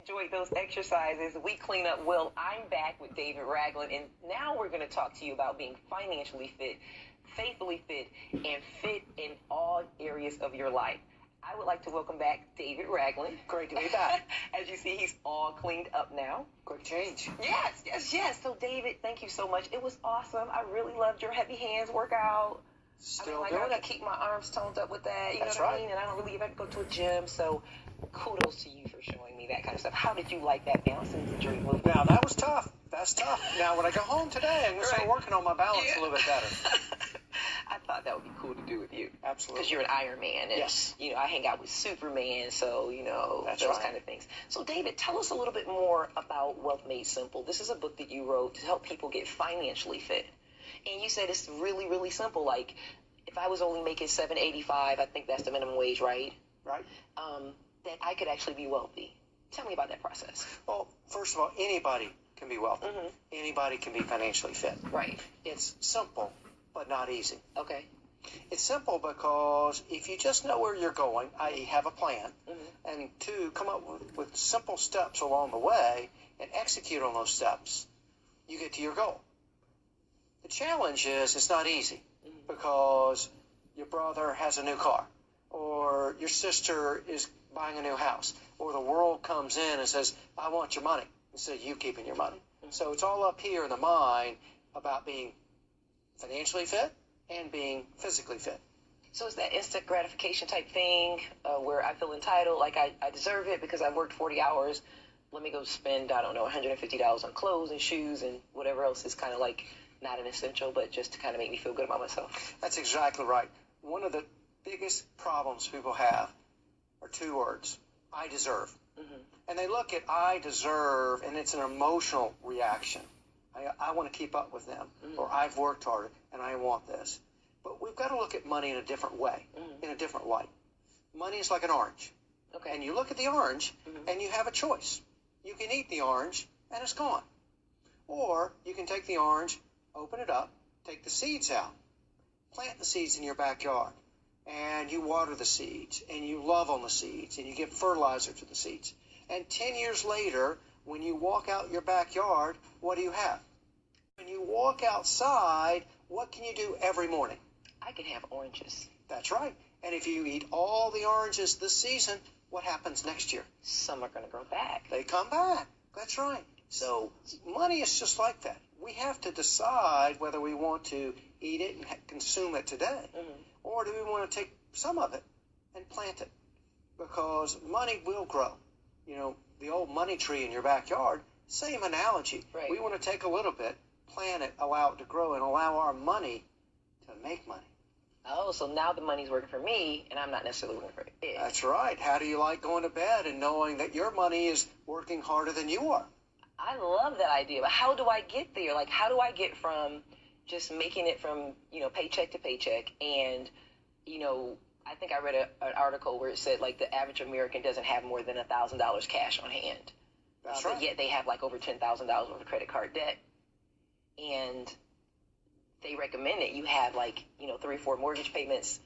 Enjoyed those exercises. We clean up well. I'm back with David Raglin, and now we're going to talk to you about being financially fit, faithfully fit, and fit in all areas of your life. I would like to welcome back David Raglin. Great to be back. As you see, he's all cleaned up now. Quick change. Yes. So, David, thank you so much. It was awesome. I really loved your heavy hands workout. Still I doing gotta it. keep my arms toned up with that. You That's know what right. I mean? And I don't really even have to go to a gym. So, kudos to you for showing me that kind of stuff. How did you like that balancing the dream movement? Now, that was tough. That's tough. Now, when I go home today, I'm going to start working on my balance a little bit better. I thought that would be cool to do with you. Absolutely. Because you're an Iron Man. And, Yes. You know, I hang out with Superman, so, That's those right. kind of things. So, David, tell us a little bit more about Wealth Made Simple. This is a book that you wrote to help people get financially fit. And you said it's really, really simple. Like, if I was only making $7.85, I think that's the minimum wage, right? Right. That I could actually be wealthy. Tell me about that process. Well, first of all, anybody can be wealthy. Mm-hmm. Anybody can be financially fit. Right. It's simple, but not easy. Okay. It's simple because if you just know where you're going, i.e. have a plan, and two, come up with simple steps along the way and execute on those steps, you get to your goal. The challenge is it's not easy because your brother has a new car, or your sister is buying a new house, or the world comes in and says, I want your money, instead of you keeping your money. So it's all up here in the mind about being financially fit and being physically fit. So it's that instant gratification type thing where I feel entitled, like I deserve it because I've worked 40 hours. Let me go spend, I don't know, $150 on clothes and shoes and whatever else is kind of like not an essential, but just to kind of make me feel good about myself. That's exactly right. One of the biggest problems people have are two words: I deserve. And they look at I deserve, and it's an emotional reaction. I want to keep up with them, or I've worked harder, and I want this. But we've got to look at money in a different way, in a different light. Money is like an orange. Okay. And you look at the orange, and you have a choice. You can eat the orange, and it's gone. Or you can take the orange, open it up, take the seeds out, plant the seeds in your backyard, and you water the seeds, and you love on the seeds, and you give fertilizer to the seeds. And 10 years later, when you walk out your backyard, what do you have? When you walk outside, what can you do every morning? I can have oranges. That's right. And if you eat all the oranges this season, what happens next year? Some are going to grow back. They come back. That's right. So money is just like that. We have to decide whether we want to eat it and consume it today, or do we want to take some of it and plant it? Because money will grow. You know, the old money tree in your backyard, same analogy. Right. We want to take a little bit, plant it, allow it to grow, and allow our money to make money. Oh, so now the money's working for me, and I'm not necessarily working for it. That's right. How do you like going to bed and knowing that your money is working harder than you are? I love that idea, but how do I get there? Like, how do I get from just making it from, paycheck to paycheck? And, I think I read an article where it said, like, the average American doesn't have more than $1,000 cash on hand. That's right. But yet they have, like, over $10,000 worth of credit card debt. And they recommend that you have, like, 3 or 4 mortgage payments,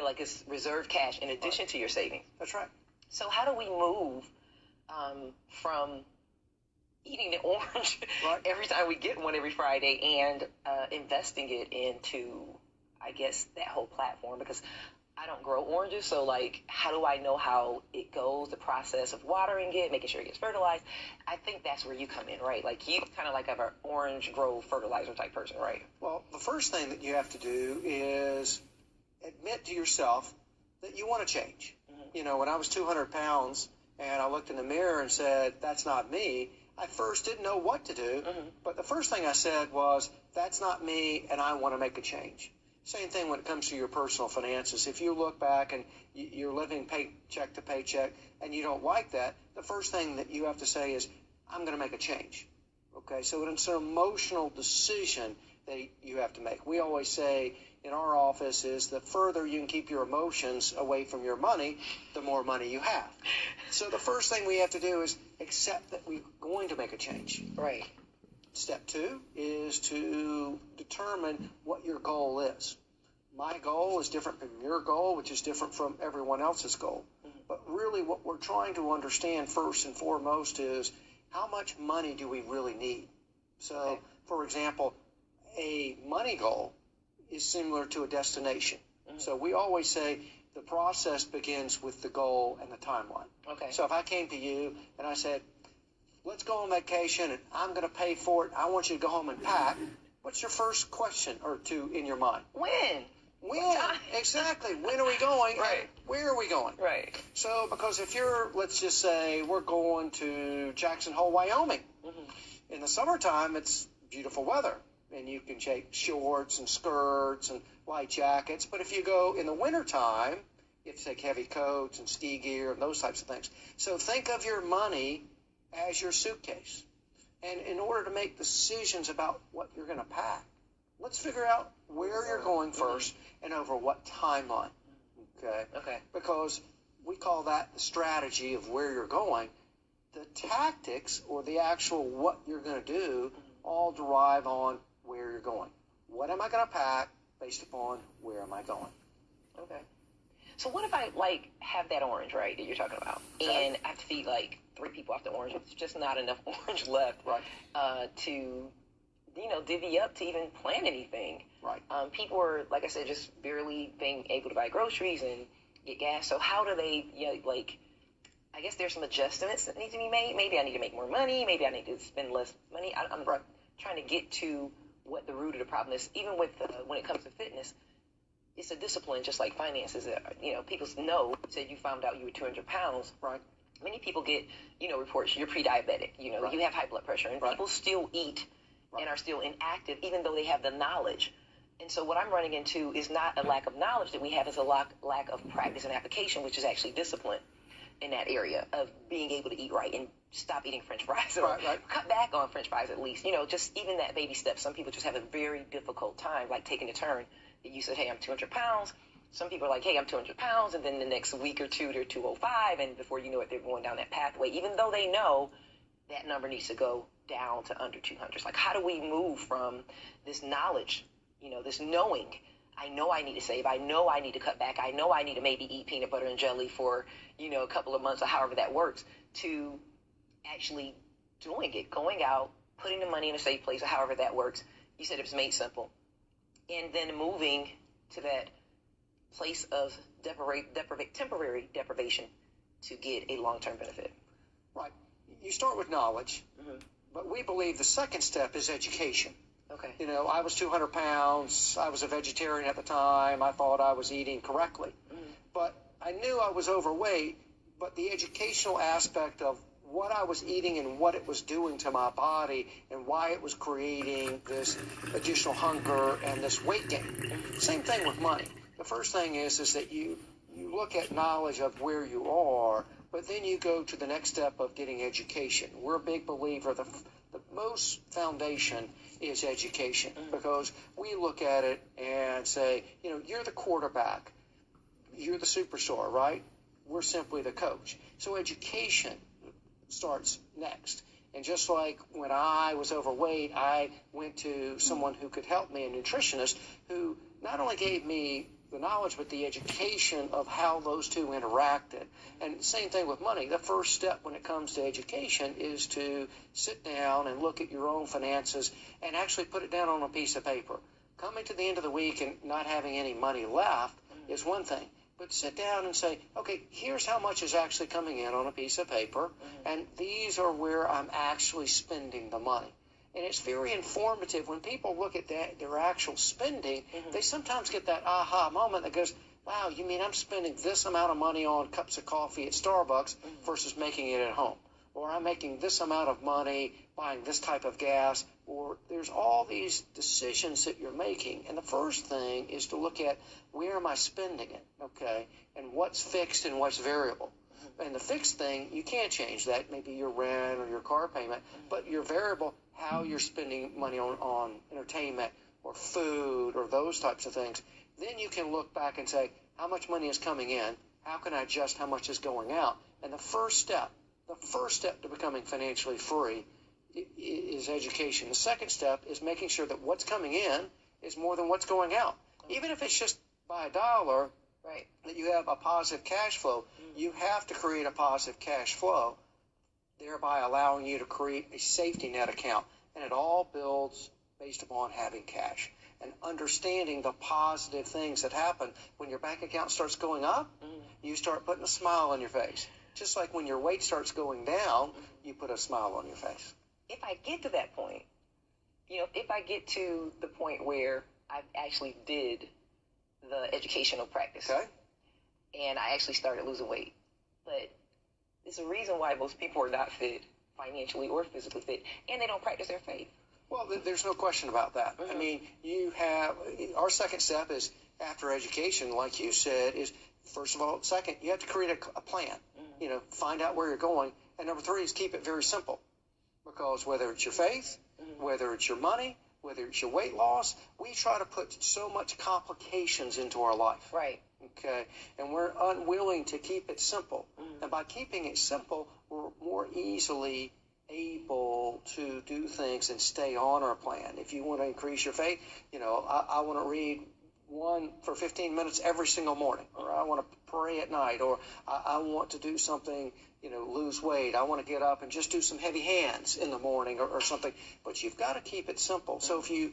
like it's reserved cash in addition to your savings. That's right. So how do we move from eating the orange every time we get one every Friday and investing it into, I guess, that whole platform? Because I don't grow oranges, so, like, how do I know how it goes, the process of watering it, making sure it gets fertilized? I think that's where you come in, right? Like, you kind of like have an orange grow fertilizer type person, right? Well, the first thing that you have to do is admit to yourself that you want to change. When I was 200 pounds and I looked in the mirror and said, that's not me, I first didn't know what to do, but the first thing I said was, that's not me, and I want to make a change. Same thing when it comes to your personal finances. If you look back and you're living paycheck to paycheck and you don't like that, the first thing that you have to say is, I'm going to make a change. Okay, so it's an emotional decision that you have to make. We always say in our office is the further you can keep your emotions away from your money, the more money you have. So the first thing we have to do is accept that we're going to make a change. Right. Step 2 is to determine what your goal is. My goal is different from your goal, which is different from everyone else's goal. But really what we're trying to understand first and foremost is how much money do we really need? So, for example, a money goal is similar to a destination. So we always say the process begins with the goal and the timeline. Okay. So if I came to you and I said, let's go on vacation and I'm going to pay for it, I want you to go home and pack, what's your first question or two in your mind? When? When? Exactly. When are we going? Right. Where are we going? Right. So, because if you're, let's just say, we're going to Jackson Hole, Wyoming. In the summertime, it's beautiful weather, and you can take shorts and skirts and light jackets. But if you go in the wintertime, you have to take heavy coats and ski gear and those types of things. So think of your money as your suitcase. And in order to make decisions about what you're going to pack, let's figure out where you're going first and over what timeline. Okay. Because we call that the strategy of where you're going. The tactics or the actual what you're going to do all derive on where you're going. What am I going to pack based upon where am I going? Okay. So what if I have that orange, right, that you're talking about, and I have to feed 3 people off the orange? It's just not enough orange left, to divvy up to even plan anything. Right. People are, like I said, just barely being able to buy groceries and get gas. So how do they, I guess there's some adjustments that need to be made. Maybe I need to make more money. Maybe I need to spend less money. I'm trying to get to what the root of the problem is. Even with when it comes to fitness, it's a discipline, just like finances. People know. Said you found out you were 200 pounds. Right. Many people get, reports you're pre-diabetic. You have high blood pressure, and people still eat and are still inactive, even though they have the knowledge. And so what I'm running into is not a lack of knowledge that we have, is a lack of practice and application, which is actually discipline in that area of being able to eat right and stop eating French fries or cut back on French fries at least. Just even that baby step. Some people just have a very difficult time, taking a turn. You said, hey, I'm 200 pounds. Some people are like, hey, I'm 200 pounds. And then the next week or two, they're 205. And before you know it, they're going down that pathway, even though they know that number needs to go down to under 200. How do we move from this knowledge, this knowing, I know I need to save, I know I need to cut back, I know I need to maybe eat peanut butter and jelly for, a couple of months or however that works, to actually doing it, going out, putting the money in a safe place or however that works. You said it was made simple. And then moving to that place of temporary deprivation to get a long-term benefit. Right. You start with knowledge, but we believe the second step is education. Okay. I was 200 pounds. I was a vegetarian at the time. I thought I was eating correctly. But I knew I was overweight, but the educational aspect of what I was eating and what it was doing to my body and why it was creating this additional hunger and this weight gain. Same thing with money. The first thing is that you look at knowledge of where you are, but then you go to the next step of getting education. We're a big believer the most foundation is education, because we look at it and say, you're the quarterback, you're the superstar, right? We're simply the coach. So education starts next. And just like when I was overweight, I went to someone who could help me, a nutritionist, who not only gave me the knowledge, but the education of how those two interacted. And same thing with money. The first step when it comes to education is to sit down and look at your own finances and actually put it down on a piece of paper. Coming to the end of the week and not having any money left is one thing. But sit down and say, okay, here's how much is actually coming in on a piece of paper, and these are where I'm actually spending the money. And it's very informative. When people look at their actual spending, they sometimes get that aha moment that goes, wow, you mean I'm spending this amount of money on cups of coffee at Starbucks versus making it at home? Or I'm making this amount of money buying this type of gas, or there's all these decisions that you're making. And the first thing is to look at where am I spending it, okay, and what's fixed and what's variable. And the fixed thing, you can't change that, maybe your rent or your car payment, but your variable, how you're spending money on entertainment or food or those types of things. Then you can look back and say, how much money is coming in? How can I adjust how much is going out? And the first step to becoming financially free is education. The second step is making sure that what's coming in is more than what's going out. Even if it's just by $1 or Right. that you have a positive cash flow, you have to create a positive cash flow, thereby allowing you to create a safety net account. And it all builds based upon having cash and understanding the positive things that happen when your bank account starts going up. You start putting a smile on your face. Just like when your weight starts going down, you put a smile on your face. If I get to that point, if I get to the point where I actually did the educational practice, okay, and I actually started losing weight, but there's a reason why most people are not fit financially or physically fit, and they don't practice their faith. Well, there's no question about that. I mean, our second step is after education, like you said, is first of all, second, you have to create a plan. Find out where you're going. And number three is keep it very simple. Because whether it's your faith, whether it's your money, whether it's your weight loss, we try to put so much complications into our life. Right. Okay. And we're unwilling to keep it simple. And by keeping it simple, we're more easily able to do things and stay on our plan. If you want to increase your faith, I want to read one for 15 minutes every single morning, or I want to pray at night, or I want to do something, lose weight. I want to get up and just do some heavy hands in the morning or something. But you've got to keep it simple. So if you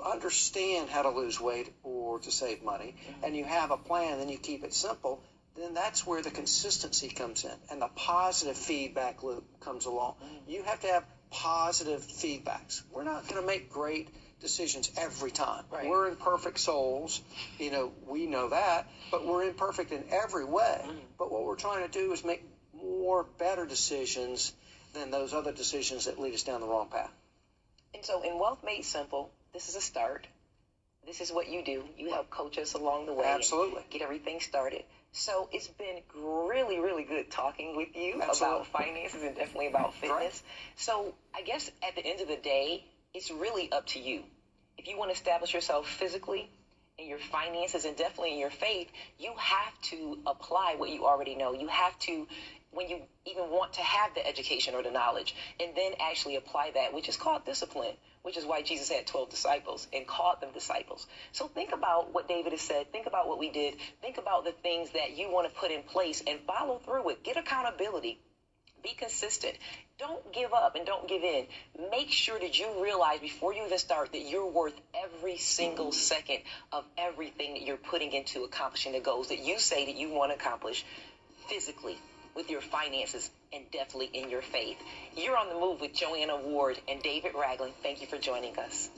understand how to lose weight or to save money, and you have a plan and you keep it simple, then that's where the consistency comes in and the positive feedback loop comes along. You have to have positive feedbacks. We're not going to make great decisions every time. Right. We're imperfect souls, we know that, but we're imperfect in every way. But what we're trying to do is make more better decisions than those other decisions that lead us down the wrong path. And so in Wealth Made Simple, this is a start. This is what you do. You help coach us along the way. Absolutely. And get everything started. So it's been really, really good talking with you Absolutely. about finances and definitely about fitness. Right. So I guess at the end of the day, it's really up to you. If you want to establish yourself physically in your finances and definitely in your faith, you have to apply what you already know. You have to, when you even want to have the education or the knowledge, and then actually apply that, which is called discipline, which is why Jesus had 12 disciples and called them disciples. So think about what David has said. Think about what we did. Think about the things that you want to put in place and follow through with. Get accountability. Be consistent. Don't give up and don't give in. Make sure that you realize before you even start that you're worth every single second of everything that you're putting into accomplishing the goals that you say that you want to accomplish physically, with your finances, and definitely in your faith. You're on the move with JoAnna Ward and David Raglin. Thank you for joining us.